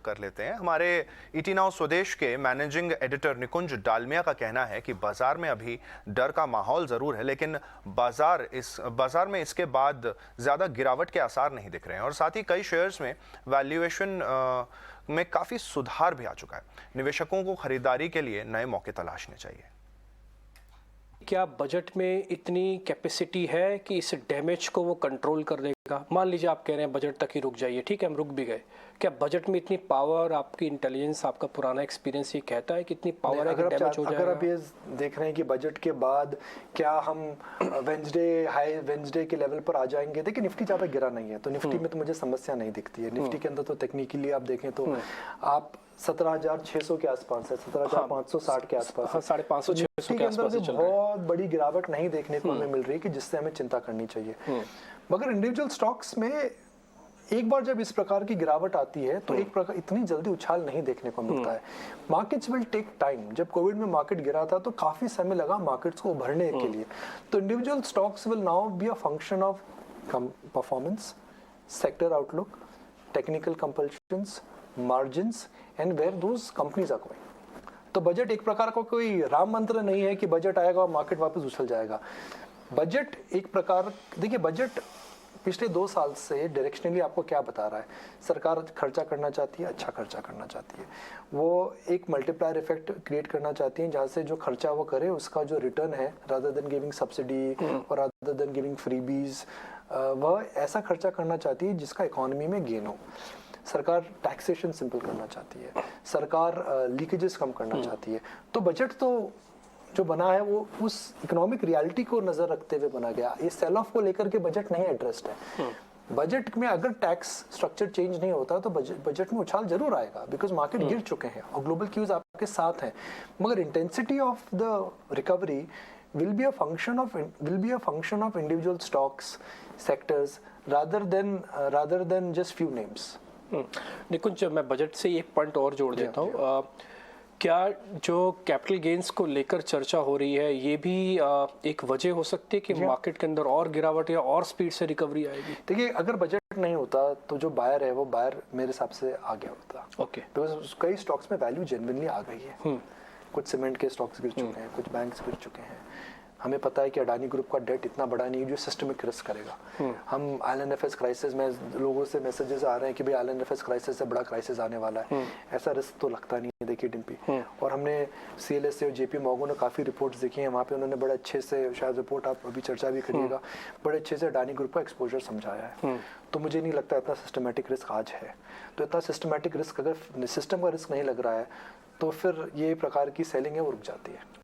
रुख कर लेते हैं। हमारे ईटी नाउ स्वदेश के मैनेजिंग एडिटर निकुंज डालमिया का कहना है कि बाजार में अभी डर का माहौल जरूर है, लेकिन बाजार में इसके बाद ज्यादा गिरावट के आसार नहीं दिख रहे हैं और साथ ही कई शेयर्स में वैल्यूएशन में काफी सुधार भी आ चुका है। निवेशकों को खरीदारी के लिए नए मौके तलाशने चाहिए। क्या बजट में इतनी कैपेसिटी है कि इस डैमेज को वो कंट्रोल कर देगा? मान लीजिए आप कह रहे हैं बजट तक ही रुक जाइए, ठीक है, हम रुक भी गए। क्या बजट में इतनी पावर, आपकी इंटेलिजेंस, आपका पुराना एक्सपीरियंस ये कहता है कि इतनी पावर है कि डैमेज हो जाएगा? अगर आप ये देख रहे हैं कि बजट के बाद क्या हम वेंसडे के लेवल पर आ जाएंगे, देखिए निफ्टी ज़्यादा गिरा नहीं है तो निफ्टी में तो मुझे समस्या नहीं दिखती है। निफ्टी के अंदर तो टेक्निकली आप देखें तो आप 17,600 के आसपास है, 17,560 के आसपास, 550-600 के आसपास चल रहा है। बहुत बड़ी गिरावट नहीं देखने को हमें मिल रही है कि जिससे हमें चिंता करनी चाहिए। मगर इंडिविजुअल स्टॉक्स में एक बार जब इस प्रकार की गिरावट आती है तो एक प्रकार इतनी जल्दी उछाल नहीं देखने को मिलता है। Markets will take time. जब कोविड में मार्केट गिरा था तो काफी समय लगा मार्केट्स को उभरने के लिए। तो individual stocks will now be a function of performance, sector outlook, technical compulsions, margins and where those companies are going. तो बजट एक प्रकार का कोई राम मंत्र नहीं है कि बजट आएगा और मार्केट वापस उछल जाएगा। बजट एक प्रकार, देखिए बजट पिछले 2 साल से डायरेक्शनली आपको क्या बता रहा है? सरकार खर्चा करना चाहती है, अच्छा खर्चा करना चाहती है, वो एक मल्टीप्लायर इफेक्ट क्रिएट करना चाहती है जहाँ से जो खर्चा वो करे उसका जो रिटर्न है, रादर देन गिविंग सब्सिडी और रादर देन गिविंग फ्रीबीज, वह ऐसा खर्चा करना चाहती है जिसका इकोनॉमी में गेन हो। सरकार टैक्सेशन सिंपल करना चाहती है, सरकार लीकेजेस कम करना चाहती है। तो बजट तो जो बना है वो उस इकोनॉमिक रियलिटी को नजर रखते हुए बना गया। ये सेल ऑफ को लेकर के बजट नहीं एड्रेस्ड है। बजट में अगर टैक्स स्ट्रक्चर चेंज नहीं होता तो बजट में उछाल जरूर आएगा, बिकॉज मार्केट गिर चुके हैं और ग्लोबल क्यूज आपके साथ हैं। मगर intensity of the recovery will be a function of individual stocks, sectors, rather than just few names. निकुंज, मैं बजट से एक पॉइंट और जोड़ देता हूँ। क्या जो कैपिटल गेन्स को लेकर चर्चा हो रही है ये भी एक वजह हो सकती है कि मार्केट के अंदर और गिरावट या और स्पीड से रिकवरी आएगी? देखिए, अगर बजट नहीं होता तो जो बायर है वो बायर मेरे हिसाब से आ गया होता। ओके, बिकॉज कई स्टॉक्स में वैल्यू जेन्युइनली आ गई है। कुछ सीमेंट के स्टॉक्स गिर चुके हैं, कुछ बैंक्स गिर चुके हैं। हमें पता है कि अडानी ग्रुप का डेट इतना बड़ा नहीं है जो सिस्टमिक रिस्क करेगा। हम IL&FS क्राइसिस में लोगों से मैसेजेस आ रहे हैं कि भाई IL&FS क्राइसिस से बड़ा क्राइसिस आने वाला है। ऐसा रिस्क तो लगता नहीं है। देखिए डिम्पी, और हमने CLSA और JP मॉर्गन ने काफ़ी रिपोर्ट्स देखी हैं, वहाँ पे उन्होंने बड़े अच्छे से, शायद रिपोर्ट आप अभी चर्चा भी करिएगा, बड़े अच्छे से अडानी ग्रुप का एक्सपोजर समझाया है। तो मुझे नहीं लगता इतना सिस्टमेटिक रिस्क आज है। तो इतना सिस्टमेटिक रिस्क, अगर सिस्टम का रिस्क नहीं लग रहा है तो फिर ये प्रकार की सेलिंग है वो रुक जाती है।